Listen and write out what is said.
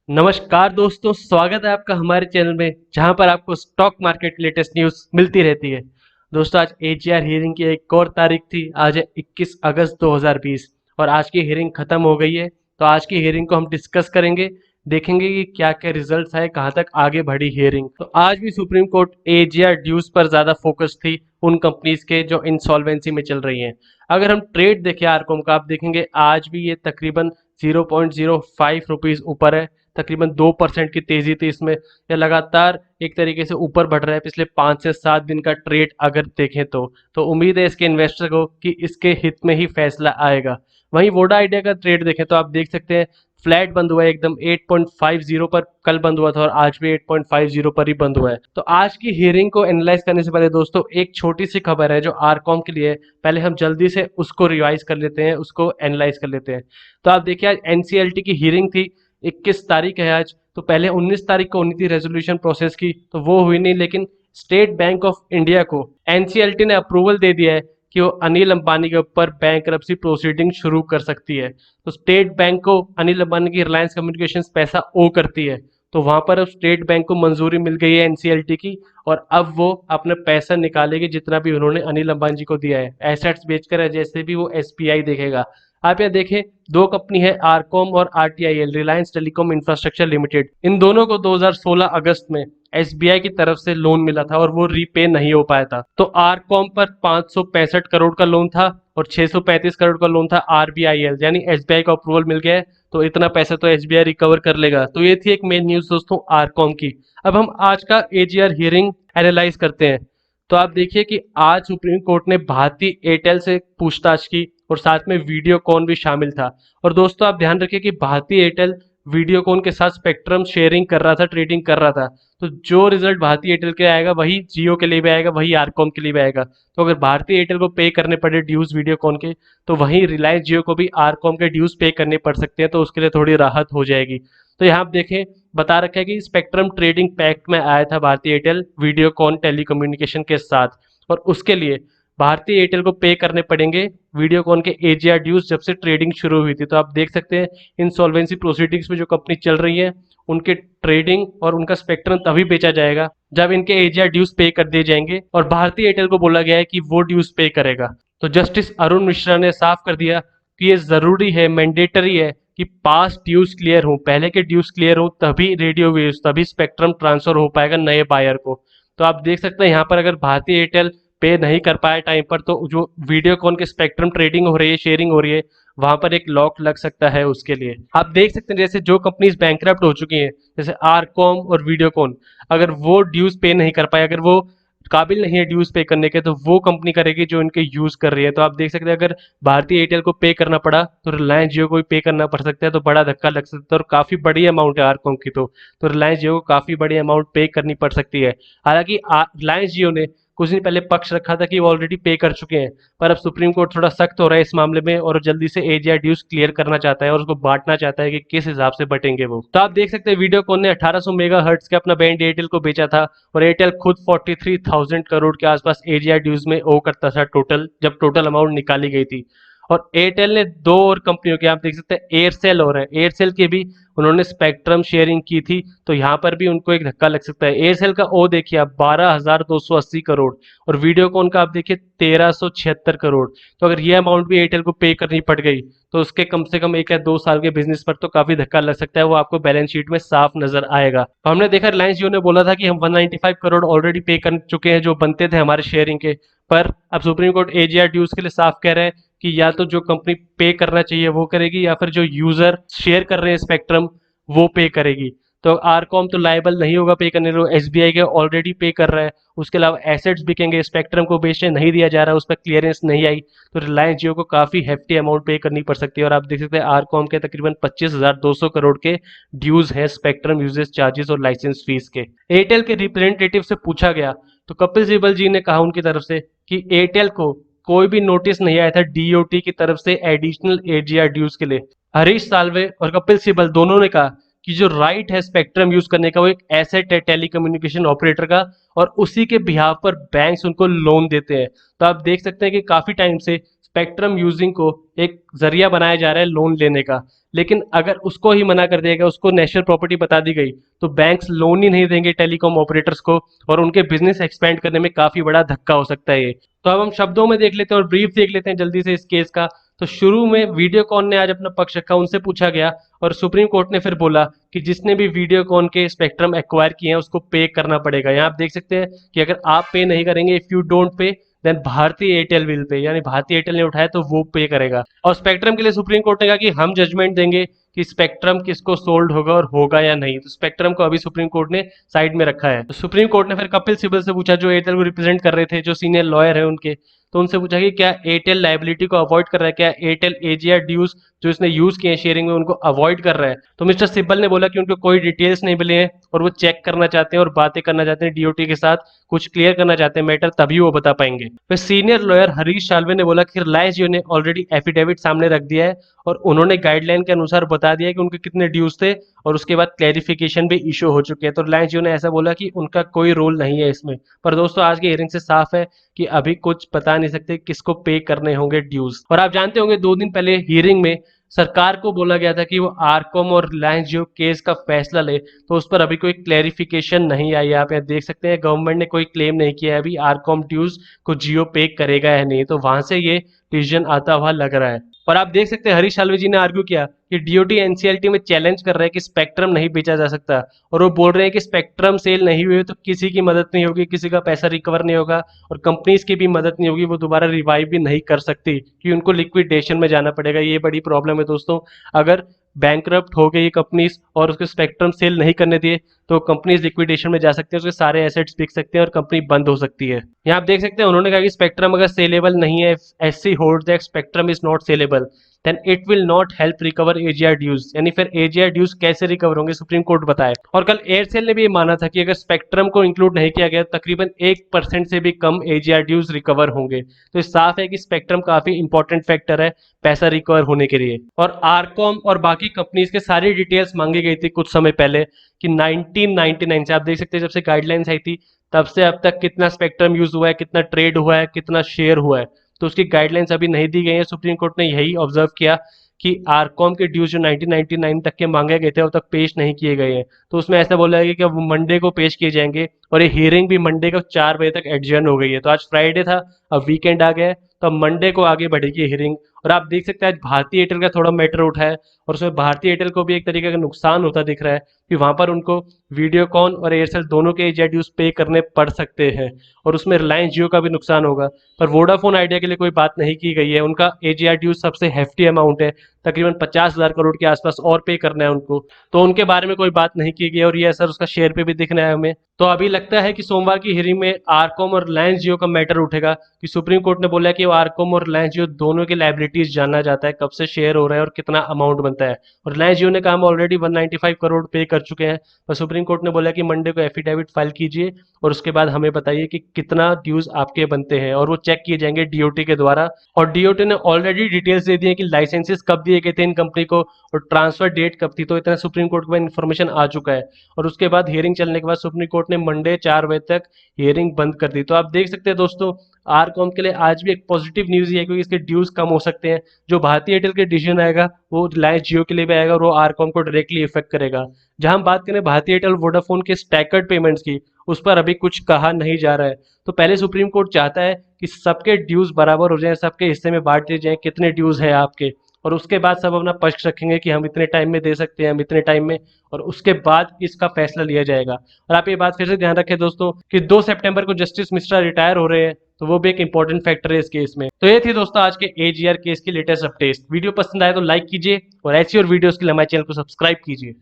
नमस्कार दोस्तों, स्वागत है आपका हमारे चैनल में जहां पर आपको स्टॉक मार्केट लेटेस्ट न्यूज़ मिलती रहती है। दोस्तों, आज एजीआर हियरिंग की एक और तारीख थी। आज है 21 अगस्त 2020 और आज की हियरिंग खत्म हो गई है। तो आज की हियरिंग को हम डिस्कस करेंगे, देखेंगे कि क्या क्या रिजल्ट्स आए, कहां तक आगे बढ़ी हियरिंग। तो आज भी सुप्रीम कोर्ट एजीआर ड्यूज पर ज्यादा फोकस थी, उन कंपनीज के जो इंसॉल्वेंसी में चल रही हैं। अगर हम ट्रेड देखें आरकॉम का, आप देखेंगे आज भी ये तकरीबन 0.05 रुपीज ऊपर है। तकरीबन 2% की तेजी थी इसमें। यह लगातार एक तरीके से ऊपर बढ़ रहा है पिछले 5 से 7 दिन का ट्रेड अगर देखें तो उम्मीद है इसके इन्वेस्टर को कि इसके हित में ही फैसला आएगा। वहीं वोडा आइडिया का ट्रेड देखें तो आप देख सकते हैं फ्लैट बंद हुआ है, एकदम 8.50 पर कल बंद हुआ था और आज भी 8.50 पर ही बंद हुआ है। तो आज की हियरिंग को एनालाइज करने से पहले दोस्तों एक छोटी सी खबर है जो आरकॉम के लिए है। पहले हम जल्दी से उसको रिवाइज कर लेते हैं, उसको एनालाइज कर लेते हैं। तो आप देखिए, आज एनसीएलटी की हियरिंग थी। 21 तारीख है आज। तो पहले 19 तारीख को होनी थी रेजोल्यूशन प्रोसेस की, तो वो हुई नहीं। लेकिन स्टेट बैंक ऑफ इंडिया को एनसीएलटी ने अप्रूवल दे दिया है कि वो अनिल अंबानी के ऊपर बैंकरप्सी प्रोसीडिंग शुरू कर सकती है। तो स्टेट बैंक को अनिल अंबानी की रिलायंस कम्युनिकेशंस पैसा ओ करती है, तो वहां पर अब स्टेट बैंक को मंजूरी मिल गई है एनसीएलटी की। और अब वो अपना पैसा निकालेगी जितना भी उन्होंने अनिल अंबानी जी को दिया है, एसेट्स बेचकर है, जैसे भी वो एसपीआई देखेगा। आप यहाँ देखें, दो कंपनी है आरकॉम और आरटीआईएल, रिलायंस टेलीकॉम इंफ्रास्ट्रक्चर लिमिटेड। इन दोनों को 2016 अगस्त में एसबीआई की तरफ से लोन मिला था और वो रीपे नहीं हो पाया था। तो आरकॉम पर 565 करोड़ का लोन था और 635 करोड़ का लोन था आरबीआईएल, यानी एसबीआई को अप्रूवल मिल गया है। तो इतना पैसा तो एसबीआई रिकवर कर लेगा। तो ये थी एक मेन न्यूज दोस्तों आरकॉम की। अब हम आज का एजीआर हियरिंग एनालाइज करते हैं। तो आप देखिए कि आज सुप्रीम कोर्ट ने भारती एयरटेल से पूछताछ की और साथ में वीडियोकॉन भी शामिल था। और दोस्तों आप ध्यान रखिए कि भारती एयरटेल वीडियोकॉन के साथ स्पेक्ट्रम शेयरिंग कर रहा था, ट्रेडिंग कर रहा था। तो जो रिजल्ट भारती एयरटेल के आएगा वही जियो के लिए भी आएगा, वही आरकॉम के लिए भी आएगा। तो अगर भारती एयरटेल को पे करने पड़े ड्यूज वीडियोकॉन के, तो वहीं रिलायंस जियो को भी आरकॉम के ड्यूज पे करने पड़ सकते हैं। तो उसके लिए थोड़ी राहत हो जाएगी। तो यहाँ आप देखें, बता रखा है कि स्पेक्ट्रम ट्रेडिंग पैक्ट में आया था भारती एयरटेल वीडियोकॉन टेलीकम्युनिकेशन के साथ, और उसके लिए भारतीय एयरटेल को पे करने पड़ेंगे वीडियोकॉन के एजीआर ड्यूज जब से ट्रेडिंग शुरू हुई थी। तो आप देख सकते हैं इंसॉल्वेंसी प्रोसीडिंग्स में जो कंपनी चल रही है, उनके ट्रेडिंग और उनका स्पेक्ट्रम तभी बेचा जाएगा जब इनके एजीआर ड्यूज पे कर दिए जाएंगे। और भारतीय एयरटेल को बोला गया है कि वो ड्यूज पे करेगा। तो जस्टिस अरुण मिश्रा ने साफ कर दिया कि ये जरूरी है, मैंडेटरी है कि पास ड्यूज क्लियर हो, पहले के ड्यूज क्लियर हो, तभी रेडियो वेव्स, तभी स्पेक्ट्रम ट्रांसफर हो पाएगा नए बायर को। तो आप देख सकते हैं यहाँ पर अगर भारतीय एयरटेल पे नहीं कर पाए टाइम पर, तो जो वीडियोकॉन के स्पेक्ट्रम ट्रेडिंग हो रही है, शेयरिंग हो रही है, वहां पर एक लॉक लग सकता है उसके लिए। आप देख सकते हैं जैसे जो कंपनीज बैंकरप्ट हो चुकी हैं, जैसे आरकॉम और वीडियोकॉन, अगर वो ड्यूज पे नहीं कर पाए, अगर वो काबिल नहीं है ड्यूज पे करने के, तो वो कंपनी करेगी जो इनके यूज कर रही है। तो आप देख सकते हैं अगर भारतीय एयरटेल को पे करना पड़ा तो रिलायंस जियो को भी पे करना पड़ सकता है। तो बड़ा धक्का लग सकता है और काफी बड़ी अमाउंट है आरकॉम की। तो रिलायंस जियो को काफी बड़ी अमाउंट पे करनी पड़ सकती है। हालांकि रिलायंस जियो ने कुछ दिन पहले पक्ष रखा था कि वो ऑलरेडी पे कर चुके हैं, पर अब सुप्रीम कोर्ट थोड़ा सख्त हो रहा है इस मामले में और जल्दी से एजीआर ड्यूज क्लियर करना चाहता है और उसको बांटना चाहता है कि किस हिसाब से बटेंगे वो। तो आप देख सकते हैं वीडियोकॉन ने 1800 मेगा हर्ट्ज का अपना बैंड एयरटेल को बेचा था और एयरटेल खुद 43,000 करोड़ के आसपास एजीआर ड्यूज में ओ करता था टोटल, जब टोटल अमाउंट निकाली गई थी। और एयरटेल ने दो और कंपनियों के, आप देख सकते हैं एयरसेल और है, एयरसेल के भी उन्होंने स्पेक्ट्रम शेयरिंग की थी। तो यहाँ पर भी उनको एक धक्का लग सकता है। एयरसेल का ओ देखिए आप 12,280 करोड़ और वीडियोकॉन का आप देखिए 1,376 करोड़। तो अगर ये अमाउंट भी एयरटेल को पे करनी पड़ गई तो उसके कम से कम 1 या 2 साल के बिजनेस पर तो काफी धक्का लग सकता है, वो आपको बैलेंस शीट में साफ नजर आएगा। तो हमने देखा रिलायंस जियो ने बोला था कि हम 195 करोड़ ऑलरेडी पे कर चुके हैं जो बनते थे हमारे शेयरिंग के। पर अब सुप्रीम कोर्ट एजीआर ड्यूज के लिए साफ कह रहा है कि या तो जो कंपनी पे करना चाहिए वो करेगी, या फिर जो यूजर शेयर कर रहे हैं स्पेक्ट्रम वो पे करेगी। तो आरकॉम तो लायबल नहीं होगा पे करने को, एसबीआई के ऑलरेडी पे कर रहा है। उसके अलावा एसेट्स बिकेंगे, स्पेक्ट्रम को बेचने नहीं दिया जा रहा, उस पर क्लियरेंस नहीं आई। तो रिलायंस जियो को काफी हेफ्टी अमाउंट पे करनी पड़ सकती है। और आप देख सकते हैं आरकॉम के तकरीबन 25,200 करोड़ के ड्यूज हैं स्पेक्ट्रम यूजेस चार्जेस और लाइसेंस फीस के। एयरटेल के रिप्रेजेंटेटिव से पूछा गया तो कपिल सिब्बल जी ने कहा उनकी तरफ से कि एयरटेल को कोई भी नोटिस नहीं आया था डीओटी की तरफ से एडिशनल एजीआर ड्यूज के लिए। हरीश साल्वे और कपिल सिब्बल दोनों ने कहा कि जो राइट है स्पेक्ट्रम यूज करने का वो एक एसेट है टेलीकम्युनिकेशन ऑपरेटर का, और उसी के बिहाफ पर बैंक्स उनको लोन देते हैं। तो आप देख सकते हैं कि काफी टाइम से स्पेक्ट्रम यूजिंग को एक जरिया बनाया जा रहा है लोन लेने का। लेकिन अगर उसको ही मना कर दिया गया, उसको नेशनल प्रॉपर्टी बता दी गई, तो बैंक्स लोन ही नहीं देंगे टेलीकॉम ऑपरेटर्स को और उनके बिजनेस एक्सपेंड करने में काफी बड़ा धक्का हो सकता है ये। तो अब हम शब्दों में देख लेते हैं और ब्रीफ देख लेते हैं जल्दी से इस केस का। तो शुरू में वीडियोकॉन ने आज अपना पक्ष रखा, उनसे पूछा गया और सुप्रीम कोर्ट ने फिर बोला कि जिसने भी वीडियोकॉन के स्पेक्ट्रम एक्वायर किए हैं उसको पे करना पड़ेगा। यहाँ आप देख सकते हैं कि अगर आप पे नहीं करेंगे, if you don't pay then Bharti Airtel will pay, यानी भारतीय एयरटेल ने उठाया तो वो पे करेगा। और स्पेक्ट्रम के लिए सुप्रीम कोर्ट ने कहा कि हम जजमेंट देंगे कि स्पेक्ट्रम किसको सोल्ड होगा और होगा या नहीं। तो स्पेक्ट्रम को अभी सुप्रीम कोर्ट ने साइड में रखा है। तो सुप्रीम कोर्ट ने फिर कपिल सिब्बल से पूछा, जो एयरटेल को रिप्रेजेंट कर रहे थे, जो सीनियर लॉयर है उनके, तो उनसे पूछा कि क्या एयरटेल लाइबिलिटी को अवॉइड कर रहा है, क्या एयरटेल एजीआर ड्यूज जो इसने यूज किए हैं शेयरिंग में उनको अवॉइड कर रहा है। तो मिस्टर सिब्बल ने बोला कि उनको कोई डिटेल्स नहीं मिले हैं और वो चेक करना चाहते हैं और बातें करना चाहते हैं डीओटी के साथ, कुछ क्लियर करना चाहते हैं मैटर, तभी वो बता पाएंगे। फिर सीनियर लॉयर हरीश साल्वे ने बोला कि रिलायंस जियो ने ऑलरेडी एफिडेविट सामने रख दिया है और उन्होंने गाइडलाइन के अनुसार बता दिया है कि उनके कितने ड्यूज थे और उसके बाद क्लैरिफिकेशन भी इशू हो चुके हैं। तो रिलायंस जियो ने ऐसा बोला कि उनका कोई रोल नहीं है इसमें। पर दोस्तों आज की हियरिंग से साफ है कि अभी कुछ बता नहीं सकते किसको पे करने होंगे ड्यूज। और आप जानते होंगे 2 दिन पहले हियरिंग में सरकार को बोला गया था कि वो आरकॉम और रिलायंस जियो केस का फैसला ले, तो उस पर अभी कोई क्लैरिफिकेशन नहीं आई। आप यहाँ देख सकते हैं गवर्नमेंट ने कोई क्लेम नहीं किया है अभी आरकॉम ड्यूज को जियो पे करेगा या नहीं, तो वहां से ये डिसीजन आता हुआ लग रहा है। और आप देख सकते हैं हरीश साल्वे जी ने आर्ग्यू किया कि डीओटी एनसीएलटी में चैलेंज कर रहे हैं कि स्पेक्ट्रम नहीं बेचा जा सकता और वो बोल रहे हैं कि स्पेक्ट्रम सेल नहीं हुई तो किसी की मदद नहीं होगी, किसी का पैसा रिकवर नहीं होगा और कंपनीज की भी मदद नहीं होगी, वो दोबारा रिवाइव भी नहीं कर सकती कि उनको लिक्विडेशन में जाना पड़ेगा। ये बड़ी प्रॉब्लम है दोस्तों। अगर बैंकरप्ट हो गई कंपनीज और उसके स्पेक्ट्रम सेल नहीं करने दिए तो कंपनीज लिक्विडेशन में जा सकते हैं, उसके सारे एसेट्स बिक सकते हैं और कंपनी बंद हो सकती है। यहाँ आप देख सकते हैं उन्होंने कहा कि स्पेक्ट्रम अगर सेलेबल नहीं है, SC holds that spectrum is not saleable then it will not help recover AGR dues. यानी फिर एजीआर ड्यूज कैसे रिकवर होंगे, सुप्रीम कोर्ट बताए। और कल एयरसेल ने भी ये माना था कि अगर स्पेक्ट्रम को इंक्लूड नहीं किया गया तकरीबन 1% से भी कम एजीआर ड्यूज रिकवर होंगे। तो साफ है कि स्पेक्ट्रम काफी इंपॉर्टेंट फैक्टर है पैसा रिकवर होने के लिए। और आरकॉम और बाकी कंपनीज के सारी डिटेल्स मांगी गई थी कुछ समय पहले कि 1999 से, आप देख सकते हैं जब से गाइडलाइंस आई थी तब से अब तक कितना स्पेक्ट्रम यूज हुआ है, कितना ट्रेड हुआ है, कितना शेयर हुआ है, तो उसकी गाइडलाइंस अभी नहीं दी गई है। सुप्रीम कोर्ट ने यही ऑब्जर्व किया कि आरकॉम के ड्यूज जो 1999 तक के मांगे गए थे अब तक पेश नहीं किए गए हैं, तो उसमें ऐसा बोला गया कि अब मंडे को पेश किए जाएंगे और ये हियरिंग भी मंडे को 4 बजे तक एडजर्न हो गई है। तो आज फ्राइडे था, अब वीकेंड आ गया है, तो अब मंडे को आगे बढ़ेगी हियरिंग। और आप देख सकते हैं आज भारतीय एयरटेल का थोड़ा मैटर उठा है और उसमें भारतीय एयरटेल को भी एक तरीके का नुकसान होता दिख रहा है कि वहां पर उनको वीडियोकॉन और एयरसेल दोनों के एजीआर ड्यूज पे करने पड़ सकते हैं और उसमें रिलायंस जियो का भी नुकसान होगा। पर वोडाफोन आइडिया के लिए कोई बात नहीं की गई है, उनका एजीआर ड्यूज सबसे हेफ्टी अमाउंट है, तकरीबन 50,000 करोड़ के आसपास और पे करना है उनको, तो उनके बारे में कोई बात नहीं की गई और ये असर उसका शेयर पे भी दिखना है हमें। तो अभी लगता है कि सोमवार की हियरिंग में आरकॉम और रिलायंस जियो का मैटर उठेगा कि सुप्रीम कोर्ट ने बोला है कि आरकॉम और रिलायंस जियो दोनों की लायबिलिटीज जानना चाहता है, कब से शेयर हो रहा है और कितना अमाउंट बनता है। और रिलायंस जियो ने कहा हम ऑलरेडी 195 करोड़ पे कर चुके हैं, पर सुप्रीम कोर्ट ने बोला कि मंडे को एफिडेविट फाइल कीजिए और उसके बाद हमें बताइए कि कितना ड्यूज आपके बनते हैं और वो चेक किए जाएंगे डीओटी के द्वारा। और डीओटी ने ऑलरेडी डिटेल्स दे दी है कि लाइसेंसेस कब दिए गए थे इन कंपनी को और ट्रांसफर डेट कब थी, तो इतना सुप्रीम कोर्ट को इन्फॉर्मेशन आ चुका है। और उसके बाद हियरिंग चलने के बाद सुप्रीम कोर्ट ने मंडे 4 बजे तक हियरिंग बंद कर दी। तो आप देख सकते हैं दोस्तों आरकॉम के लिए आज भी एक पॉजिटिव न्यूज ही है क्योंकि इसके ड्यूज कम हो सकते हैं। जो भारतीय एयरटेल के डिसीजन आएगा वो रिलायंस जियो के लिए भी आएगा और वो आरकॉम को डायरेक्टली इफेक्ट करेगा। जहां हम बात करें भारतीय एयरटेल वोडाफोन के स्टैकर्ड पेमेंट्स की, उस पर अभी कुछ कहा नहीं जा रहा है। तो पहले सुप्रीम कोर्ट चाहता है कि सबके ड्यूज बराबर हो जाए, सबके हिस्से में बांट दिए जाए कितने ड्यूज हैं आपके, और उसके बाद सब अपना पक्ष रखेंगे कि हम इतने टाइम में दे सकते हैं, हम इतने टाइम में, और उसके बाद इसका फैसला लिया जाएगा। और आप ये बात फिर से ध्यान रखें दोस्तों कि 2 सितंबर को जस्टिस मिश्रा रिटायर हो रहे हैं, तो वो भी एक इंपॉर्टेंट फैक्टर है इस केस में। तो ये थी दोस्तों आज के एजीआर केस की लेटेस्ट अपडेट। वीडियो पसंद आए तो लाइक कीजिए और ऐसी और वीडियोस के लिए हमारे चैनल को सब्सक्राइब कीजिए।